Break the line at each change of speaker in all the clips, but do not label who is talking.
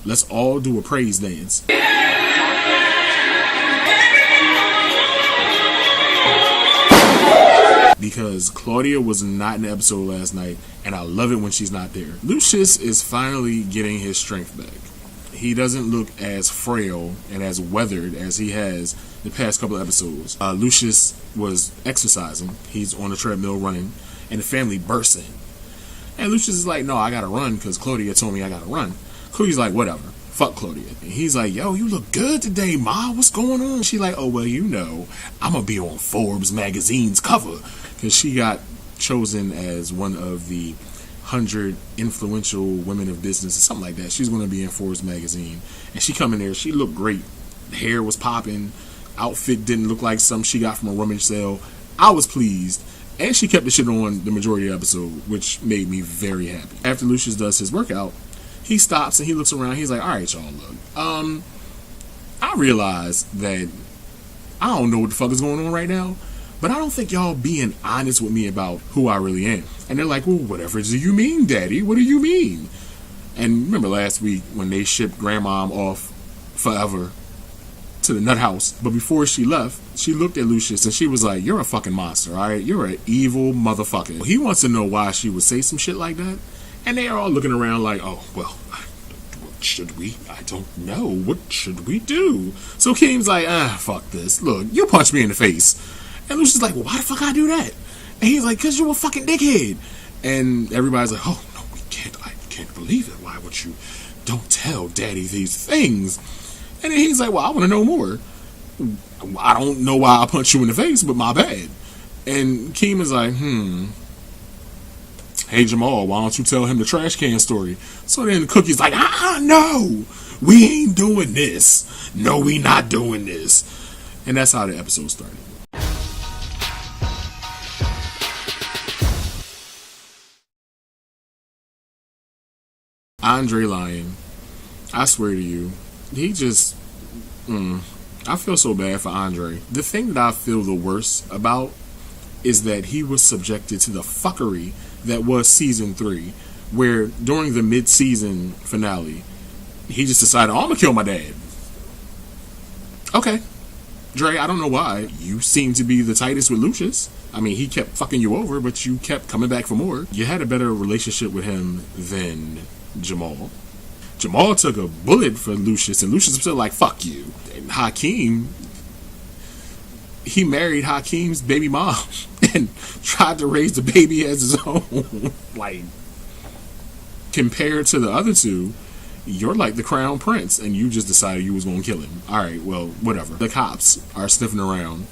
Let's all do a praise dance. Because Claudia was not in the episode last night, and I love it when she's not there. Lucius is finally getting his strength back. He doesn't look as frail and as weathered as he has the past couple of episodes. Lucius was exercising. He's on the treadmill running, and the family bursts in. And Lucius is like, no, I gotta run because Claudia told me I gotta run. Claudia's like, whatever. Fuck Claudia. And he's like, yo, you look good today, Ma. What's going on? She like, oh, well, you know, I'm gonna be on Forbes magazine's cover. Because she got chosen as one of the 100 influential women of business or something like that. She's going to be in Forbes magazine. And she come in there. She looked great. The hair was popping. Outfit didn't look like something she got from a rummage sale. I was pleased. And she kept the shit on the majority of the episode, which made me very happy. After Lucius does his workout, he stops and he looks around. He's like, all right, y'all, look. I realize that I don't know what the fuck is going on right now. But I don't think y'all being honest with me about who I really am. And they're like, well, whatever do you mean, Daddy? What do you mean? And remember last week when they shipped Grandmom off forever to the nut house. But before she left, she looked at Lucius and she was like, you're a fucking monster, all right? You're an evil motherfucker. He wants to know why she would say some shit like that. And they are all looking around like, oh, well, what should we? I don't know. What should we do? So Keem's like, fuck this. Look, you punched me in the face. And Lucius is like, well, why the fuck I do that? And he's like, because you're a fucking dickhead. And everybody's like, oh, no, we can't. I can't believe it. Why would you? Don't tell Daddy these things. And then he's like, well, I want to know more. I don't know why I punched you in the face, but my bad. And Keem is like, hey, Jamal, why don't you tell him the trash can story? So then Cookie's like, no, we ain't doing this. No, we not doing this. And that's how the episode started. Andre lying. I swear to you, he just, I feel so bad for Andre. The thing that I feel the worst about is that he was subjected to the fuckery that was season 3, where during the mid-season finale, he just decided, oh, I'm gonna kill my dad. Okay. Dre, I don't know why. You seem to be the tightest with Lucius. I mean, he kept fucking you over, but you kept coming back for more. You had a better relationship with him than Jamal. Jamal took a bullet for Lucius, and Lucius was still like, fuck you. And Hakeem, he married Hakeem's baby mom and tried to raise the baby as his own. Like, compared to the other two, you're like the crown prince, and you just decided you was going to kill him. Alright, well, whatever. The cops are sniffing around.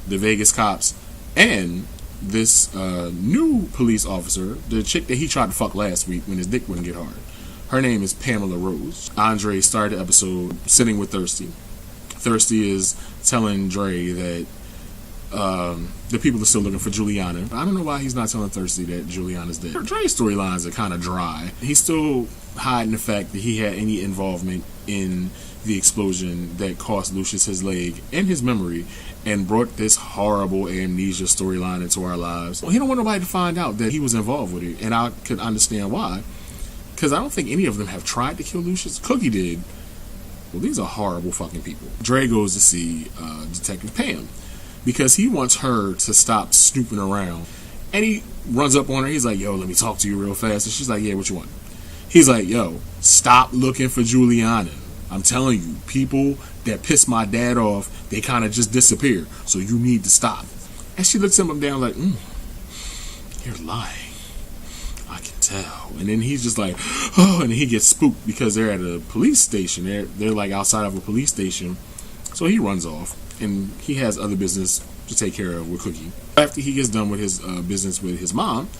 The Vegas cops. And this new police officer, the chick that he tried to fuck last week when his dick wouldn't get hard. Her name is Pamela Rose. Andre started the episode sitting with Thirsty. Thirsty is telling Dre that the people are still looking for Juliana. I don't know why he's not telling Thirsty that Juliana's dead. Dre's storylines are kind of dry. He's still hiding the fact that he had any involvement in the explosion that cost Lucius his leg and his memory and brought this horrible amnesia storyline into our lives. Well, he don't want nobody to find out that he was involved with it, and I could understand why. Because I don't think any of them have tried to kill Lucius. Cookie did. Well, these are horrible fucking people. Dre goes to see Detective Pam because he wants her to stop snooping around. And he runs up on her. He's like, yo, let me talk to you real fast. And she's like, yeah, what you want? He's like, yo, stop looking for Juliana. I'm telling you, people that piss my dad off, they kind of just disappear. So you need to stop. And she looks him down like, you're lying. I can tell. And then he's just like, oh, and he gets spooked because they're at a police station. They're like outside of a police station. So he runs off, and he has other business to take care of with Cookie. After he gets done with his business with his mom,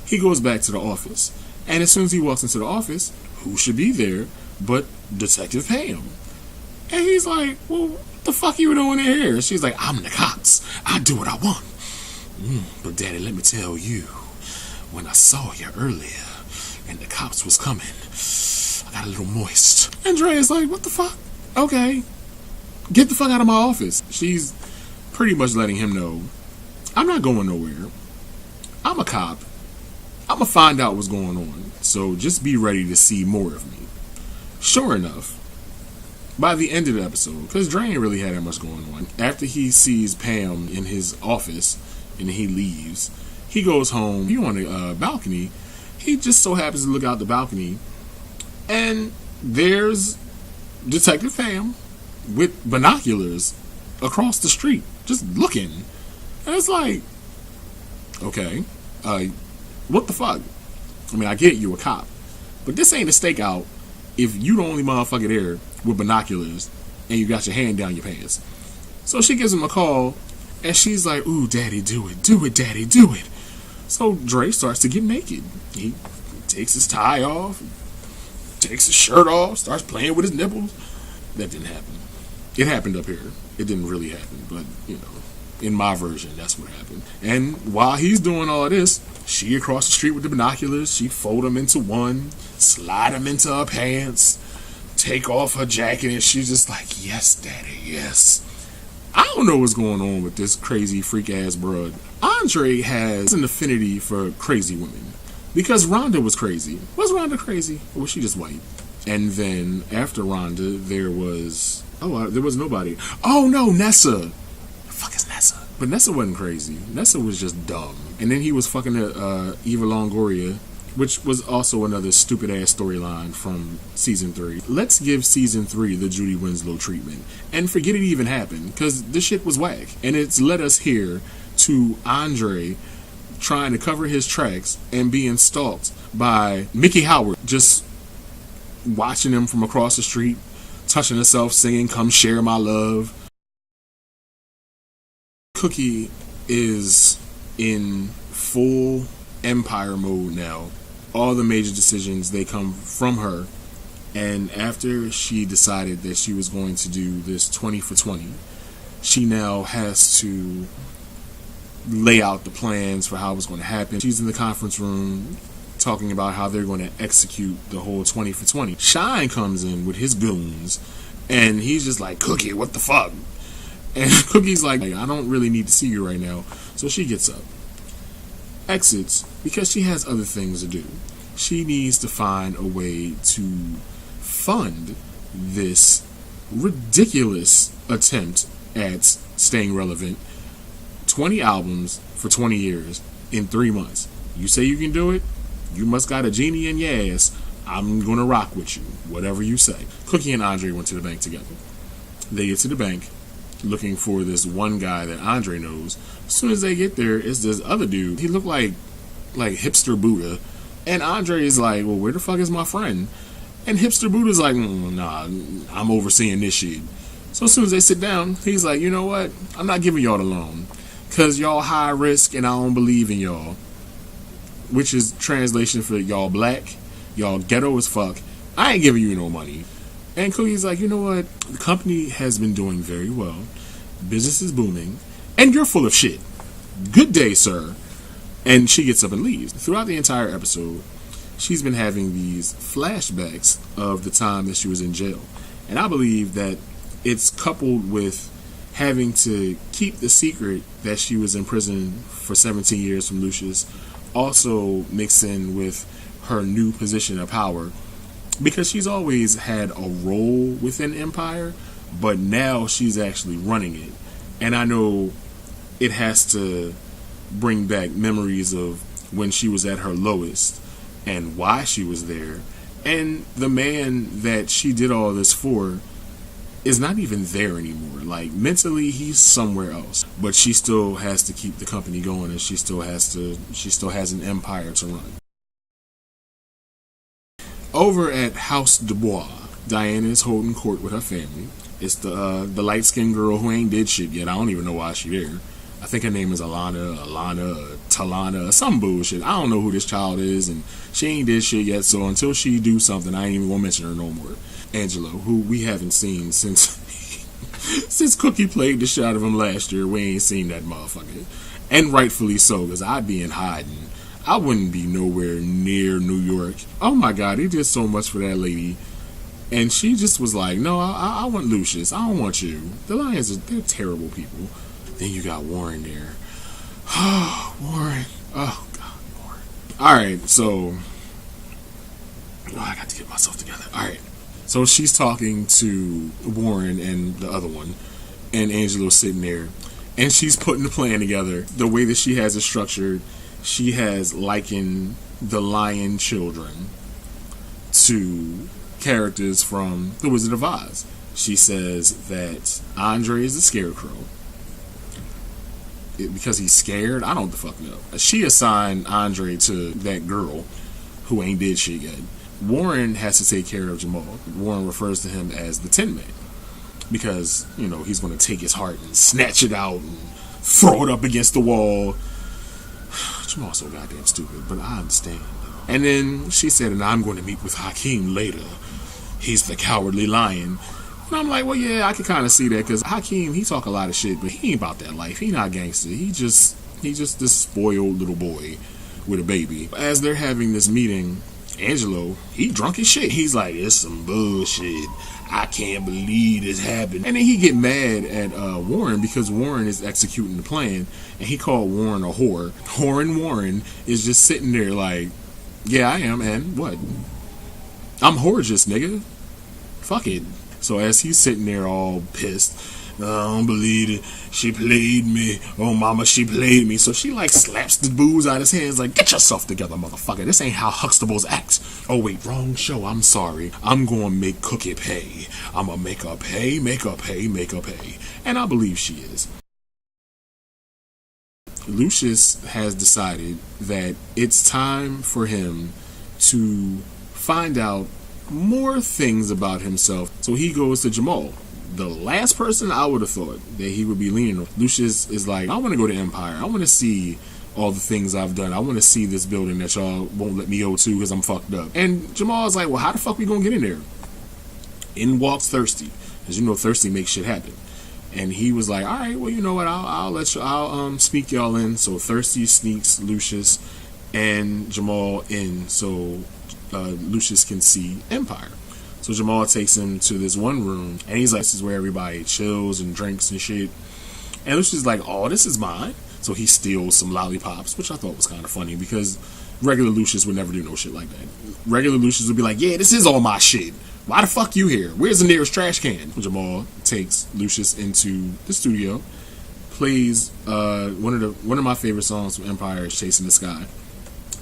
he goes back to the office. And as soon as he walks into the office, who should be there but Detective Pam? And he's like, well, what the fuck you doing in here? And she's like, I'm the cops. I do what I want. But Daddy, let me tell you, when I saw you earlier and the cops was coming, I got a little moist. And Dre is like, what the fuck? Okay, get the fuck out of my office. She's pretty much letting him know, I'm not going nowhere. I'm a cop. I'm going to find out what's going on. So just be ready to see more of me. Sure enough, by the end of the episode, because Dre ain't really had that much going on, after he sees Pam in his office and he leaves, he goes home. He on the balcony. He just so happens to look out the balcony, and there's Detective Pam with binoculars across the street, just looking. And it's like, okay, what the fuck? I mean, I get you a cop, but this ain't a stakeout if you the only motherfucker there with binoculars and you got your hand down your pants. So she gives him a call, and she's like, ooh, daddy, do it, daddy, do it. So Dre starts to get naked. He takes his tie off, takes his shirt off, starts playing with his nipples. That didn't happen. It happened up here. It didn't really happen, but, you know, in my version, that's what happened. And while he's doing all this, she across the street with the binoculars, she fold them into one, slide them into her pants, take off her jacket, and she's just like, yes, daddy, yes. I don't know what's going on with this crazy freak-ass broad. Andre has an affinity for crazy women, because Rhonda was crazy. Was Rhonda crazy, or was she just white? And then, after Rhonda, there was nobody. Oh, no, Nessa. The fuck is Nessa? But Nessa wasn't crazy. Nessa was just dumb. And then he was fucking Eva Longoria, which was also another stupid-ass storyline from Season 3. Let's give Season 3 the Judy Winslow treatment. And forget it even happened, because this shit was whack. And it's led us here to Andre trying to cover his tracks and being stalked by Mickey Howard, just watching him from across the street, touching herself, singing, come share my love. Cookie is in full empire mode now. All the major decisions, they come from her. And after she decided that she was going to do this 20 for 20, she now has to lay out the plans for how it's going to happen. She's in the conference room talking about how they're going to execute the whole 20 for 20. Shine comes in with his goons, and he's just like, Cookie, what the fuck? And Cookie's like, I don't really need to see you right now. So she gets up, exits, because she has other things to do. She needs to find a way to fund this ridiculous attempt at staying relevant. 20 albums for 20 years in 3 months. You say you can do it? You must got a genie in your ass. I'm gonna rock with you, whatever you say. Cookie and Andre went to the bank together. They get to the bank looking for this one guy that Andre knows. As soon as they get there, it's this other dude. He looked like hipster Buddha. And Andre is like, well, where the fuck is my friend? And hipster Buddha's like, nah, I'm overseeing this shit. So as soon as they sit down, he's like, you know what? I'm not giving y'all the loan, because y'all high risk and I don't believe in y'all. Which is translation for y'all black, y'all ghetto as fuck. I ain't giving you no money. And Cookie's like, you know what? The company has been doing very well. Business is booming. And you're full of shit. Good day, sir. And she gets up and leaves. Throughout the entire episode, she's been having these flashbacks of the time that she was in jail. And I believe that it's coupled with having to keep the secret that she was in prison for 17 years from Lucius, also mixed in with her new position of power, because she's always had a role within Empire, but now she's actually running it. And I know it has to bring back memories of when she was at her lowest and why she was there. And the man that she did all this for is not even there anymore. Like, mentally, he's somewhere else. But she still has to keep the company going, and she still has an empire to run. Over at House Dubois, Diana is holding court with her family. It's the light-skinned girl who ain't did shit yet. I don't even know why she there. I think her name is Alana, Talana, some bullshit. I don't know who this child is, and she ain't did shit yet, so until she do something, I ain't even gonna mention her no more. Angelo, who we haven't seen since Cookie played the shit out of him last year. We ain't seen that motherfucker. And rightfully so, because I'd be in hiding. I wouldn't be nowhere near New York. Oh my God, he did so much for that lady. And she just was like, no, I want Lucius. I don't want you. The Lions, they're terrible people. Then you got Warren there. Oh, Warren. Oh, God, Warren. Alright, so I got to get myself together. Alright. So she's talking to Warren and the other one, and Angelo's sitting there, and she's putting the plan together. The way that she has it structured, she has likened the lion children to characters from The Wizard of Oz. She says that Andre is the scarecrow. Because he's scared? I don't the fuck know. She assigned Andre to that girl who ain't did shit yet. Warren has to take care of Jamal. Warren refers to him as the Tin Man. Because, he's going to take his heart and snatch it out and throw it up against the wall. Jamal's so goddamn stupid, but I understand. And then she said, and I'm going to meet with Hakeem later. He's the cowardly lion. And I'm like, well, yeah, I can kind of see that, because Hakeem, he talk a lot of shit, but he ain't about that life. He not gangster. He just this spoiled little boy with a baby. As they're having this meeting, Angelo, he drunk as shit. He's like, it's some bullshit. I can't believe this happened. And then he get mad at Warren, because Warren is executing the plan, and he called Warren a whore. Warren is just sitting there like, yeah, I am, and what? I'm gorgeous, nigga. Fuck it. So as he's sitting there all pissed, I don't believe it. She played me. Oh, mama, she played me. So she like slaps the booze out of his hands like, get yourself together, motherfucker. This ain't how Huxtables act. Oh, wait, wrong show. I'm sorry. I'm going to make Cookie pay. I'm going to make her pay, make her pay, make her pay. And I believe she is. Lucius has decided that it's time for him to find out more things about himself. So he goes to Jamal. The last person I would have thought that he would be leaning on. Lucius is like, I want to go to Empire. I want to see all the things I've done. I want to see this building that y'all won't let me go to because I'm fucked up. And Jamal's like, well, how the fuck we gonna get in there? In walks Thirsty, because Thirsty makes shit happen. And he was like, all right, well, you know what? I'll let you. I'll sneak y'all in. So Thirsty sneaks Lucius and Jamal in, so Lucius can see Empire. So Jamal takes him to this one room, and he's like, this is where everybody chills and drinks and shit. And Lucius is like, oh, this is mine. So he steals some lollipops, which I thought was kind of funny, because regular Lucius would never do no shit like that. Regular Lucius would be like, yeah, this is all my shit. Why the fuck you here? Where's the nearest trash can? Jamal takes Lucius into the studio, plays one of my favorite songs from Empire is Chasing the Sky.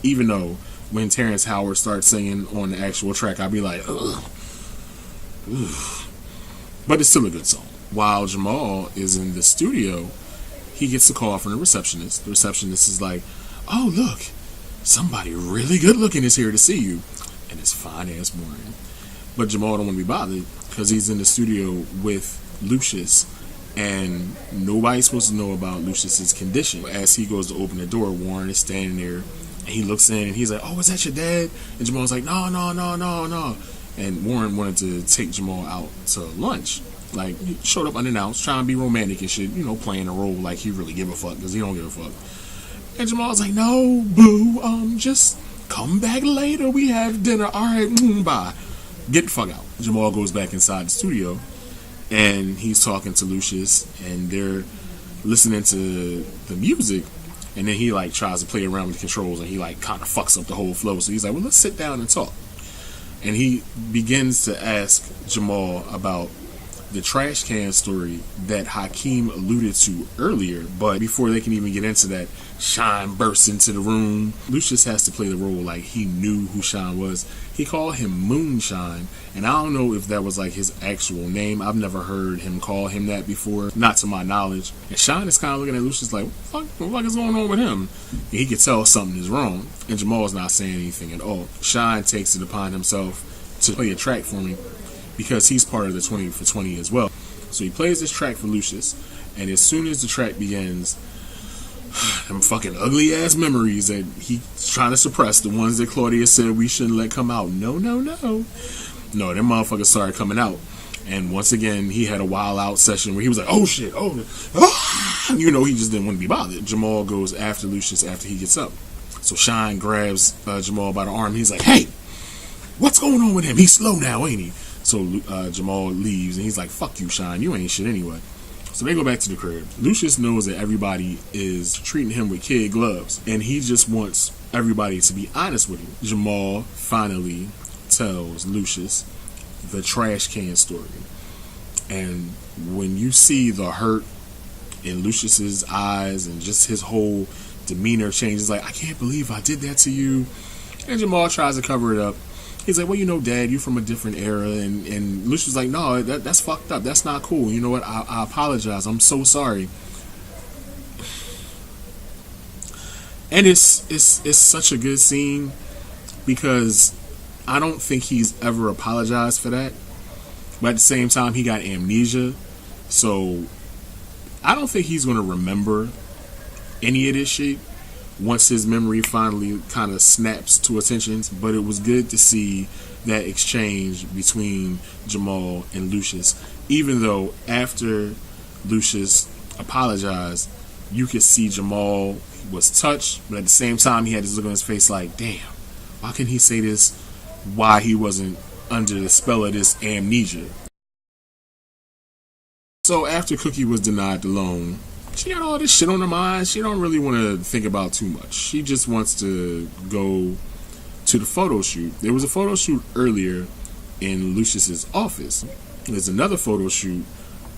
Even though when Terrence Howard starts singing on the actual track, I'd be like, ugh. But it's still a good song. While Jamal is in the studio, he gets a call from the receptionist. The receptionist is like, oh, look, somebody really good looking is here to see you. And it's fine ass morning. But Jamal don't want to be bothered because he's in the studio with Lucius, and nobody's supposed to know about Lucius's condition. As he goes to open the door, Warren is standing there, and he looks in, and he's like, oh, is that your dad? And Jamal's like, no. And Warren wanted to take Jamal out to lunch. Like, he showed up unannounced, trying to be romantic and shit, playing a role like he really give a fuck, because he don't give a fuck. And Jamal's like, no, boo, just come back later. We have dinner. All right, bye. Get the fuck out. Jamal goes back inside the studio, and he's talking to Lucius, and they're listening to the music, and then he like tries to play around with the controls, and he like kind of fucks up the whole flow. So he's like, well, let's sit down and talk. And he begins to ask Jamal about the trash can story that Hakeem alluded to earlier. But before they can even get into that, Shine bursts into the room. Lucius has to play the role like he knew who Shine was. He called him Moonshine, and I don't know if that was like his actual name. I've never heard him call him that before, not to my knowledge. And Shine is kind of looking at Lucius like, what the fuck is going on with him? And he can tell something is wrong, and Jamal's not saying anything at all. Shine takes it upon himself to play a track for me, because he's part of the 20 for 20 as well. So he plays this track for Lucius, and as soon as the track begins, them fucking ugly ass memories that he's trying to suppress, the ones that Claudia said we shouldn't let come out. No, them motherfuckers started coming out. And once again, he had a wild out session where he was like, oh shit, he just didn't want to be bothered. Jamal goes after Lucius after he gets up. So Shine grabs Jamal by the arm. He's like, hey, what's going on with him? He's slow now, ain't he? So Jamal leaves, and he's like, fuck you, Shine. You ain't shit anyway. So they go back to the crib. Lucius knows that everybody is treating him with kid gloves, and he just wants everybody to be honest with him. Jamal finally tells Lucius the trash can story. And when you see the hurt in Lucius's eyes and just his whole demeanor changes, like, I can't believe I did that to you. And Jamal tries to cover it up. He's like, well, Dad, you from a different era. And Lucius was like, no, that's fucked up. That's not cool. You know what? I apologize. I'm so sorry. And it's such a good scene because I don't think he's ever apologized for that. But at the same time, he got amnesia. So I don't think he's going to remember any of this shit once his memory finally kind of snaps to attention. But it was good to see that exchange between Jamal and Lucius. Even though after Lucius apologized, you could see Jamal was touched, but at the same time he had this look on his face like, damn, why couldn't he say this? Why he wasn't under the spell of this amnesia. So after Cookie was denied the loan, she got all this shit on her mind. She don't really want to think about too much. She just wants to go to the photo shoot. There was a photo shoot earlier in Lucius's office. There's another photo shoot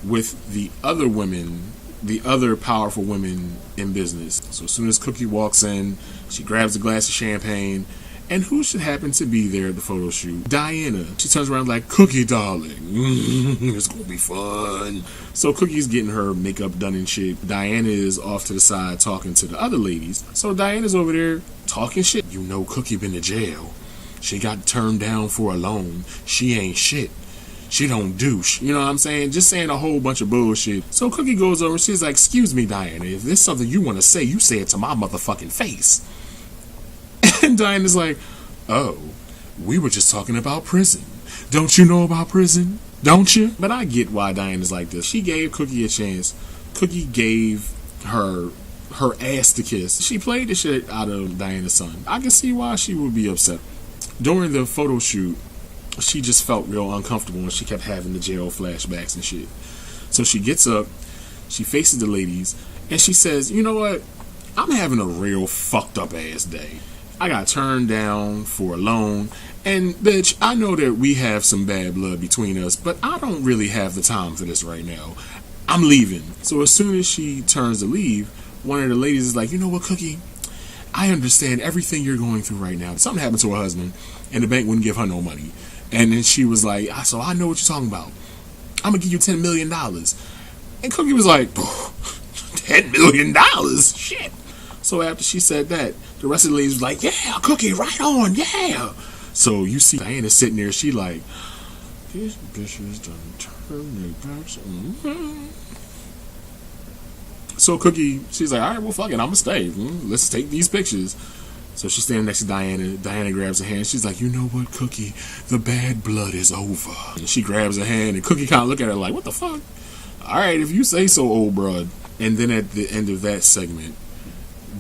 with the other women, the other powerful women in business. So as soon as Cookie walks in, she grabs a glass of champagne. And who should happen to be there at the photo shoot? Diana. She turns around like, Cookie, darling, it's gonna be fun. So Cookie's getting her makeup done and shit. Diana is off to the side talking to the other ladies. So Diana's over there talking shit. Cookie been to jail. She got turned down for a loan. She ain't shit. She don't douche. You know what I'm saying? Just saying a whole bunch of bullshit. So Cookie goes over and she's like, excuse me, Diana, if there's something you want to say, you say it to my motherfucking face. And Diana's like, oh, we were just talking about prison. Don't you know about prison? Don't you? But I get why Diana's like this. She gave Cookie a chance. Cookie gave her ass to kiss. She played the shit out of Diana's son. I can see why she would be upset. During the photo shoot, she just felt real uncomfortable and she kept having the jail flashbacks and shit. So she gets up, she faces the ladies, and she says, you know what? I'm having a real fucked up ass day. I got turned down for a loan, and bitch, I know that we have some bad blood between us, but I don't really have the time for this right now. I'm leaving. So as soon as she turns to leave, one of the ladies is like, you know what, Cookie? I understand everything you're going through right now. Something happened to her husband, and the bank wouldn't give her no money. And then she was like, so I know what you're talking about. I'm going to give you $10 million. And Cookie was like, $10 million? Shit. So after she said that, the rest of the ladies was like, yeah, Cookie, right on, yeah. So you see Diana sitting there, she like, these bitches done turn their backs on me. So Cookie, she's like, all right, well, fuck it, I'm gonna stay. Let's take these pictures. So she's standing next to Diana. Diana grabs her hand. She's like, you know what, Cookie? The bad blood is over. And she grabs her hand, and Cookie kind of look at her like, what the fuck? All right, if you say so, old broad. And then at the end of that segment,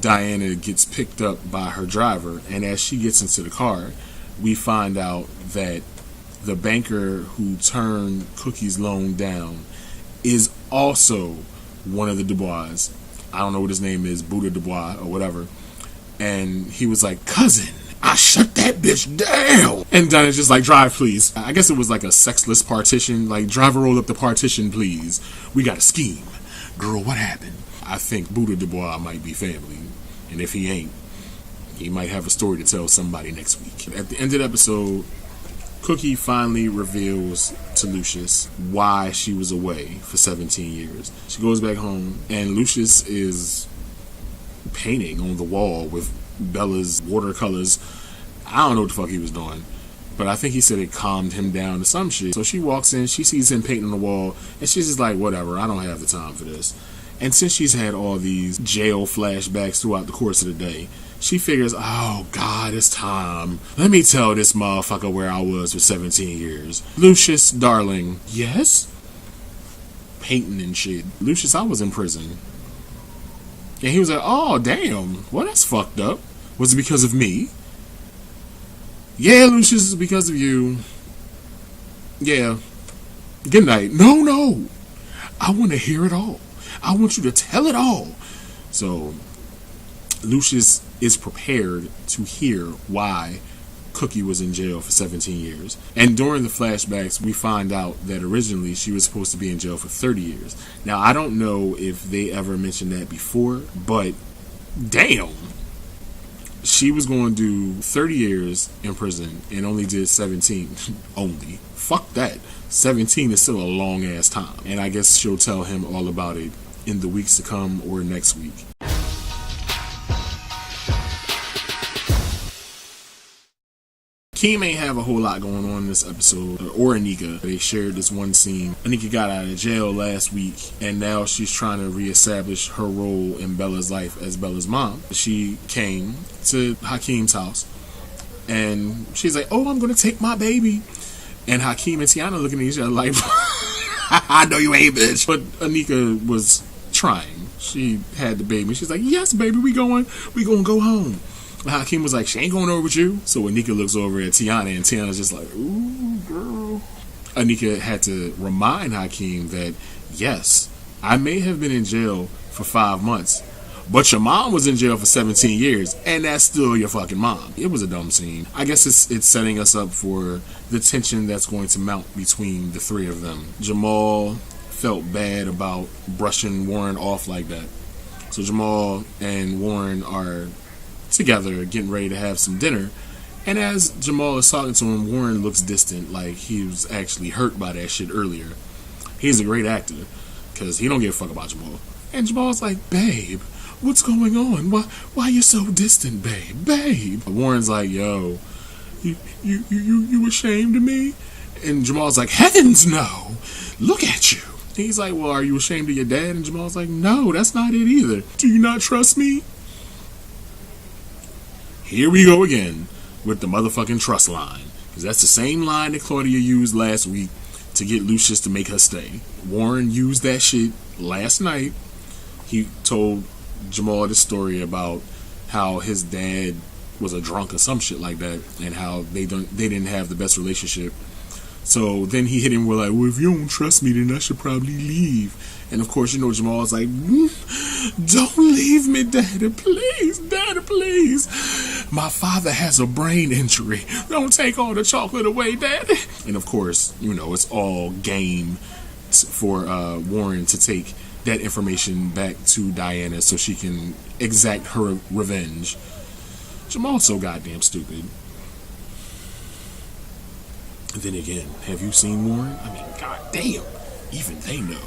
Diana gets picked up by her driver, and as she gets into the car, we find out that the banker who turned Cookie's loan down is also one of the Dubois. I don't know what his name is, Buddha Dubois or whatever. And he was like, cousin, I shut that bitch down. And Diana's just like, drive, please. I guess it was like a sexless partition. Like, driver, roll up the partition, please. We got a scheme. Girl, what happened? I think Buddha Dubois might be family. And if he ain't, he might have a story to tell somebody next week. At the end of the episode, Cookie finally reveals to Lucius why she was away for 17 years. She goes back home, and Lucius is painting on the wall with Bella's watercolors. I don't know what the fuck he was doing, but I think he said it calmed him down to some shit. So she walks in, she sees him painting on the wall, and she's just like, whatever, I don't have the time for this. And since she's had all these jail flashbacks throughout the course of the day, she figures, oh God, it's time. Let me tell this motherfucker where I was for 17 years. Lucius, darling. Yes? Painting and shit. Lucius, I was in prison. And he was like, oh, damn. Well, that's fucked up. Was it because of me? Yeah, Lucius, it's because of you. Yeah. Good night. No. I want to hear it all. I want you to tell it all. So Lucius is prepared to hear why Cookie was in jail for 17 years. And during the flashbacks, we find out that originally she was supposed to be in jail for 30 years. Now, I don't know if they ever mentioned that before, but damn. She was going to do 30 years in prison and only did 17. Only. Fuck that. 17 is still a long ass time. And I guess she'll tell him all about it in the weeks to come or next week. Keem ain't have a whole lot going on in this episode, or Anika. They shared this one scene. Anika got out of jail last week, and now she's trying to reestablish her role in Bella's life as Bella's mom. She came to Hakeem's house, and she's like, oh, I'm going to take my baby. And Hakeem and Tiana looking at each other like, I know you ain't, bitch. But Anika was trying. She had the baby. She's like, yes, baby, we going to go home. Hakeem was like, she ain't going over with you. So Anika looks over at Tiana, and Tiana's just like, ooh, girl. Anika had to remind Hakeem that, yes, I may have been in jail for 5 months, but your mom was in jail for 17 years, and that's still your fucking mom. It was a dumb scene. I guess it's setting us up for the tension that's going to mount between the three of them. Jamal felt bad about brushing Warren off like that. So Jamal and Warren are together getting ready to have some dinner, and as Jamal is talking to him, Warren looks distant, like he was actually hurt by that shit earlier. He's a great actor because he don't give a fuck about Jamal. And Jamal's like, babe, what's going on? Why you so distant, babe? Warren's like, yo, you ashamed of me? And Jamal's like, heavens no, look at you. And he's like, well, are you ashamed of your dad? And Jamal's like, no, that's not it either. Do you not trust me? Here we go again with the motherfucking trust line. Because that's the same line that Claudia used last week to get Lucius to make her stay. Warren used that shit last night. He told Jamal the story about how his dad was a drunk or some shit like that, and how they didn't have the best relationship. So then he hit him with like, well, if you don't trust me, then I should probably leave. And of course, you know, Jamal's like, don't leave me, daddy, please, daddy, please. My father has a brain injury. Don't take all the chocolate away, daddy. And of course, you know, it's all game for Warren to take that information back to Diana so she can exact her revenge. Jamal's so goddamn stupid. And then again, have you seen Warren? I mean, goddamn, even they know